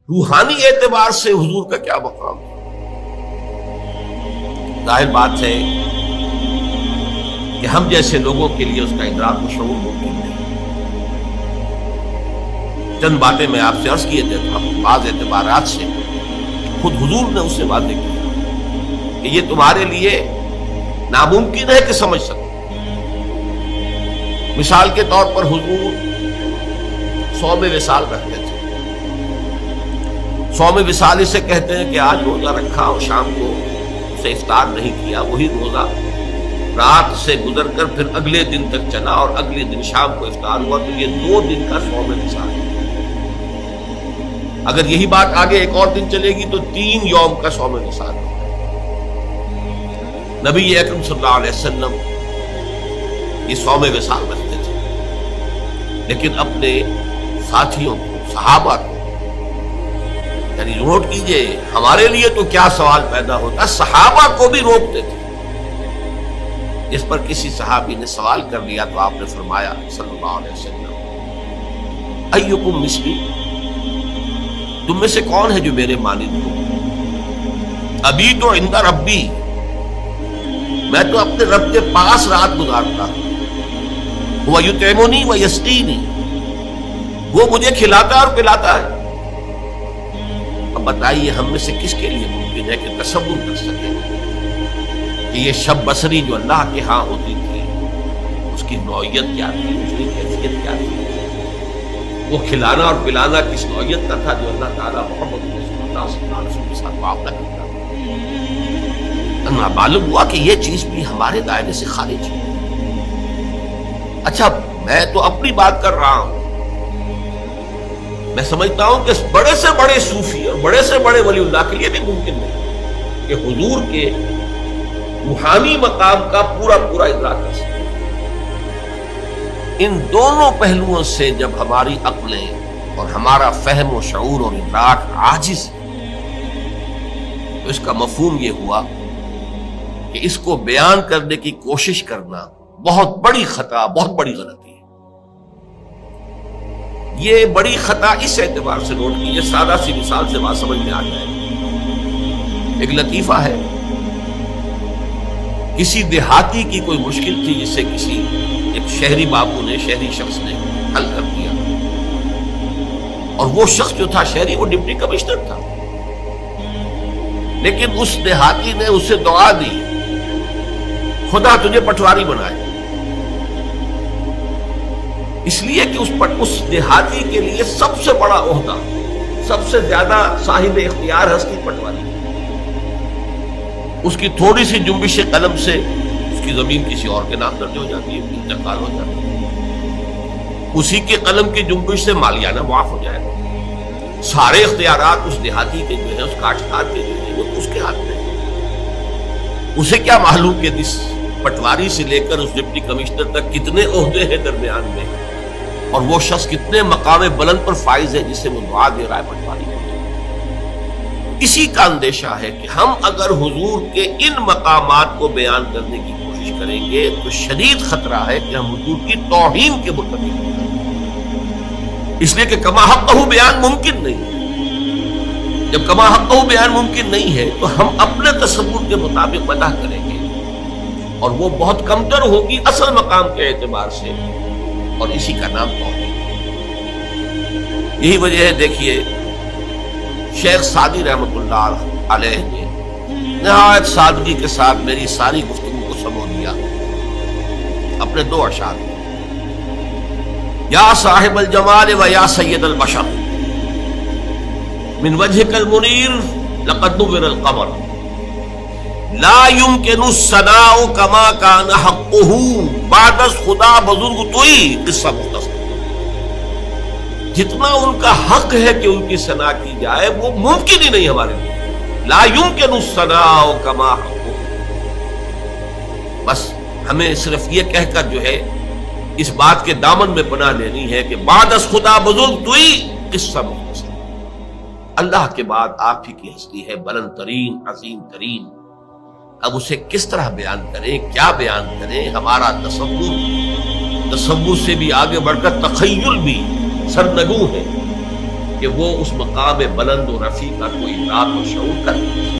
روحانی اعتبار سے حضور کا کیا مقام ہے؟ ظاہر بات ہے کہ ہم جیسے لوگوں کے لیے اس کا ادراک و شعور ممکن نہیں۔ چند باتیں میں آپ سے عرض کیے دیتا ہوں، بعض اعتبارات سے خود حضور نے اسے واضح کیا کہ یہ تمہارے لیے ناممکن ہے کہ سمجھ سکو۔ مثال کے طور پر حضور صوم وصال رکھتے تھے۔ صوم وصال اسے کہتے ہیں کہ آج روزہ رکھا اور شام کو اسے افطار نہیں کیا، وہی روزہ رات سے گزر کر پھر اگلے دن تک چلا اور اگلے دن شام کو افطار ہوا، تو یہ 2 دن کا صوم وصال ہے۔ اگر یہی بات آگے ایک اور دن چلے گی تو 3 یوم کا صوم وصال ہے۔ نبی اکرم صلی اللہ علیہ وسلم یہ صوم وصال رکھتے تھے، لیکن اپنے ساتھیوں کو، صحابہ کو، یعنی نوٹ کیجئے ہمارے لیے تو کیا سوال پیدا ہوتا، صحابہ کو بھی روکتے تھے۔ جس پر کسی صحابی نے سوال کر لیا تو آپ نے فرمایا صلی اللہ علیہ وسلم، ایکم مثلی، تم میں سے کون ہے جو میرے مانند ہو؟ ابھی تو عند ربی، میں تو اپنے رب کے پاس رات گزارتا ہوں، وہ یطعمنی و یسقینی، وہ مجھے کھلاتا اور پلاتا ہے۔ اب بتائیے ہم میں سے کس کے لیے ممکن ہے کہ تصور کر سکے کہ یہ شب بصری جو اللہ کے ہاں ہوتی تھی اس کی نوعیت کیا تھی، اس کی کیفیت کیا تھی، وہ کھلانا اور پلانا کس نوعیت کا تھا جو اللہ تعالیٰ محمد رسول اللہ صلی اللہ علیہ وسلم کے ساتھ معاملہ کرتا تھا۔ معلوم ہوا کہ یہ چیز بھی ہمارے دائرے سے خارج ہے۔ اچھا میں تو اپنی بات کر رہا ہوں، میں سمجھتا ہوں کہ بڑے سے بڑے صوفی اور بڑے سے بڑے ولی اللہ کے لیے بھی ممکن نہیں کہ حضور کے روحانی مقام کا پورا ادراک کر سکے۔ ان دونوں پہلوؤں سے جب ہماری عقلیں اور ہمارا فہم و شعور اور ادراک عاجز ہے تو اس کا مفہوم یہ ہوا کہ اس کو بیان کرنے کی کوشش کرنا بہت بڑی خطا، بہت بڑی غلطی ہے۔ یہ بڑی خطا اس اعتبار سے نوٹ کیجیے، سادہ سی مثال سے بات سمجھ میں آ جائے۔ ایک لطیفہ ہے، کسی دیہاتی کی کوئی مشکل تھی جسے کسی ایک شہری بابو نے، شہری شخص نے حل کر دیا، اور وہ شخص جو تھا شہری، وہ ڈپٹی کمشنر تھا، لیکن اس دیہاتی نے اسے دعا دی، خدا تجھے پٹواری بنائے، اس لیے کہ اس دیہاتی کے لیے سب سے بڑا عہدہ، سب سے زیادہ صاحب اختیار ہستی پٹواری۔ اس کی تھوڑی سی جنبش قلم سے اس کی زمین کسی اور کے نام درج ہو جاتی ہے، انتقال ہو جاتا ہے، اسی کے قلم کی جنبش سے مالیانہ معاف ہو جائے گا۔ سارے اختیارات اس دیہاتی کے جو ہے، اس کاشتکار کے جو ہے، وہ اس کے ہاتھ میں ہے۔ اسے کیا معلوم کہ اس پٹواری سے لے کر اس ڈپٹی کمشنر تک کتنے عہدے ہیں درمیان میں، اور وہ شخص کتنے مقام بلند پر فائز ہے جسے وہ دعا دے رہا ہے پٹواری کو۔ اسی کا اندیشہ ہے کہ ہم اگر حضور کے ان مقامات کو بیان کرنے کی کوشش کریں گے تو شدید خطرہ ہے کہ ہم حضور کی توہین کے مرتکب ہوں گے، اس لیے کہ کما حقہ بیان ممکن نہیں ہے۔ جب کما حقہ بیان ممکن نہیں ہے تو ہم اپنے تصور کے مطابق مدح کریں گے، اور وہ بہت کمتر ہوگی اصل مقام کے اعتبار سے، اور اسی کا نام توحید۔ یہی وجہ ہے، دیکھیے شیخ سعدی رحمۃ اللہ علیہ نے نہایت سادگی کے ساتھ میری ساری گفتگو کو سمو دیا اپنے 2 اشعار میں، یا صاحب الجمال و یا سید البشر من وجهك المنیر لقد نور القمر لا يمكن الثناء كما كان حقه بعد خدا بزرگ توئی، قصہ مختصر۔ جتنا ان کا حق ہے کہ ان کی ثنا کی جائے وہ ممکن ہی نہیں ہمارے لیے، لا يمكن الثناء كما حقه۔ بس ہمیں صرف یہ کہہ کر جو ہے اس بات کے دامن میں پناہ لینی ہے کہ بعد از خدا بزرگ توئی، قصہ مختصر۔ اللہ کے بعد آپ ہی کی ہستی ہے بلند ترین، عظیم ترین۔ اب اسے کس طرح بیان کریں، کیا بیان کریں؟ ہمارا تصور سے بھی آگے بڑھ کر تخیل بھی سرنگوں ہے کہ وہ اس مقام بلند و رفیع کا کوئی ادراک اور شعور کرے.